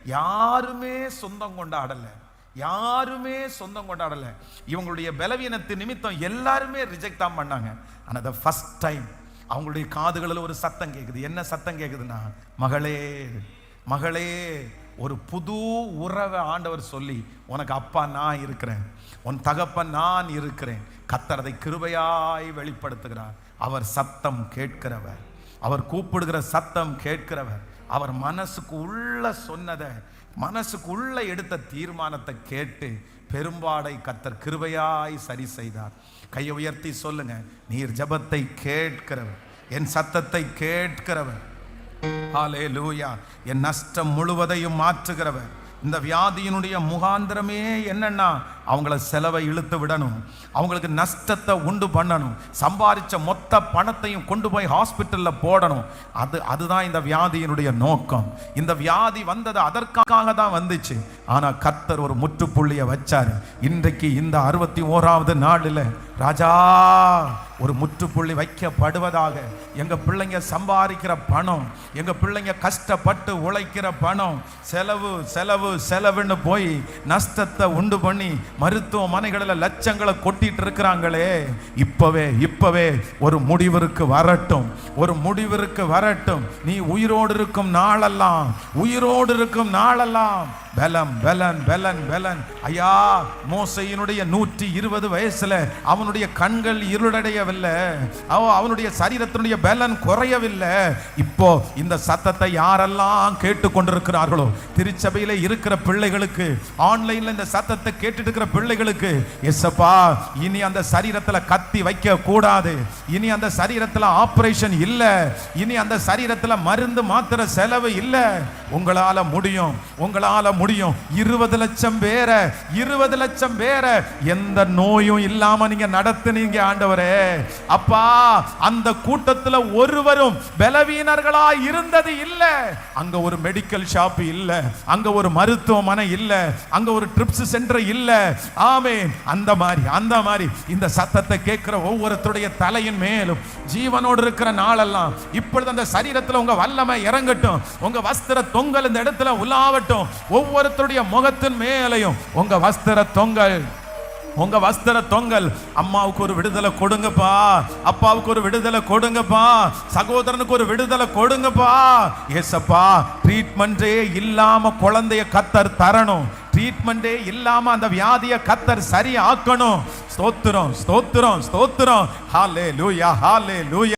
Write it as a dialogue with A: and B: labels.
A: யாருமே சொந்தம் கொண்டாடல, யாருமே சொந்தம் கொண்டாடல. இவங்களுடைய பலவீனத்தின் நிமித்தம் எல்லாருமே ரிஜெக்ட் தான் பண்ணாங்க. ஆனா the first time அவங்களுடைய காதுகளில் ஒரு சத்தம் கேட்குது. என்ன சத்தம் கேட்குதுன்னா, மகளே மகளே, ஒரு புது உறவை ஆண்டவர் சொல்லி, உனக்கு அப்பா நான் இருக்கிறேன், உன் தகப்பன் நான் இருக்கிறேன். கர்த்தர் அதை கிருபையாய் வெளிப்படுத்துகிறார். அவர் சத்தம் கேட்கிறவர், அவர் கூப்பிடுகிற சத்தம் கேட்கிறவர். அவர் மனசுக்கு உள்ள சொன்னதை, மனசுக்கு உள்ள எடுத்த தீர்மானத்தை கேட்டு பெரும்பாடை கர்த்தர் கிருபையாய் சரி செய்தார். கையை உயர்த்தி சொல்லுங்க, நீர் ஜெபத்தை கேட்கிறவர், என் சத்தத்தை கேட்கிறவர். ஹல்லேலூயா. என் நஷ்டம் முழுவதையும் மாற்றுகிறவர். இந்த வியாதியினுடைய முகாந்திரமே என்னன்னா, அவங்கள செலவை இழுத்து விடணும், அவங்களுக்கு நஷ்டத்தை உண்டு பண்ணணும், சம்பாதிச்ச மொத்த பணத்தையும் கொண்டு போய் ஹாஸ்பிட்டல்ல போடணும். அதுதான் இந்த வியாதியினுடைய நோக்கம். இந்த வியாதி வந்தது அதற்காக தான் வந்துச்சு. ஆனா கர்த்தர் ஒரு முற்றுப்புள்ளியை வச்சாரு. இன்றைக்கு இந்த 61வது நாளில் ராஜா ஒரு முற்றுப்புள்ளி வைக்கப்படுவதாக. எங்க பிள்ளைங்க சம்பாதிக்கிற பணம், எங்க பிள்ளைங்க கஷ்டப்பட்டு உழைக்கிற பணம் செலவு செலவு செலவுன்னு போய் நஷ்டத்தை உண்டு பண்ணி மருத்துவமனைகளில் லட்சங்களை கொட்டிட்டு இருக்கிறாங்களே, இப்பவே ஒரு முடிவிற்கு வரட்டும், ஒரு முடிவிற்கு வரட்டும். நீ உயிரோடு இருக்கும் நாளெல்லாம், உயிரோடு இருக்கும் நாளெல்லாம் பலம் பலன் பலன் பலன். ஐயா, மோசையினுடைய 120 வயசுல அவனுடைய கண்கள் இருளடையவில்லை, அவனுடைய சரீரத்தினுடைய பலன் குறையவில்லை. இப்போ இந்த சத்தத்தை யாரெல்லாம் கேட்டுக்கொண்டிருக்கிறார்களோ, திருச்சபையில இருக்கிற பிள்ளைகளுக்கு, ஆன்லைன்ல இந்த சத்தத்தை கேட்டுட்டு இருக்கிற பிள்ளைகளுக்கு, எஸ்ஸப்பா, இனி அந்த சரீரத்துல கத்தி வைக்க கூடாது, இனி அந்த சரீரத்துல ஆபரேஷன் இல்ல, இனி அந்த சரீரத்துல மருந்து மாத்திர செலவு இல்ல. உங்களால முடியும், உங்களால முடியும். 20 லட்சம் பேரை, 20 லட்சம் பேரை எந்த நோயும் இல்லாம நீங்க நடத்துனீங்க ஆண்டவரே. அப்பா, அந்த கூட்டத்துல ஒருவரும் பலவீனர்களா இருந்தது இல்ல. அங்க ஒரு மெடிக்கல் ஷாப் இல்ல, அங்க ஒரு மருத்துவமனை இல்ல, அங்க ஒரு ட்ரிப்ஸ் சென்டர் இல்ல. ஆமென். அந்த மாதிரி இந்த சத்தத்தை கேட்கிற ஒவ்வொருத்தருடைய தலையின் மேலும் ஜீவனோடு இருக்கிற நாளெல்லாம் இப்பொழுது அந்த சரீரத்துல உங்க வல்லமை இறங்கட்டும், உங்க வஸ்திர தொங்கல் இந்த இடத்துல உலாவட்டும். ஒவ்வொருத்தருடைய முகத்தின் மேலையும் உங்க வஸ்திர தொங்கல், உங்க வஸ்திர தொங்கல். அம்மாவுக்கு ஒரு விடுதலை கொடுங்கப்பா, அப்பாவுக்கு ஒரு விடுதலை கொடுங்கப்பா, சகோதரனுக்கு ஒரு விடுதலை கொடுங்கப்பா. ஏசப்பா, ட்ரீட்மெண்டே இல்லாம குழந்தைய கர்த்தர் தரணும், ட்ரீட்மெண்டே இல்லாம அந்த வியாதியை கர்த்தர் சரி ஆக்கணும். ஸ்தோத்திரம் ஸ்தோத்திரம் ஸ்தோத்திரம். ஹல்லேலூயா ஹல்லேலூயா.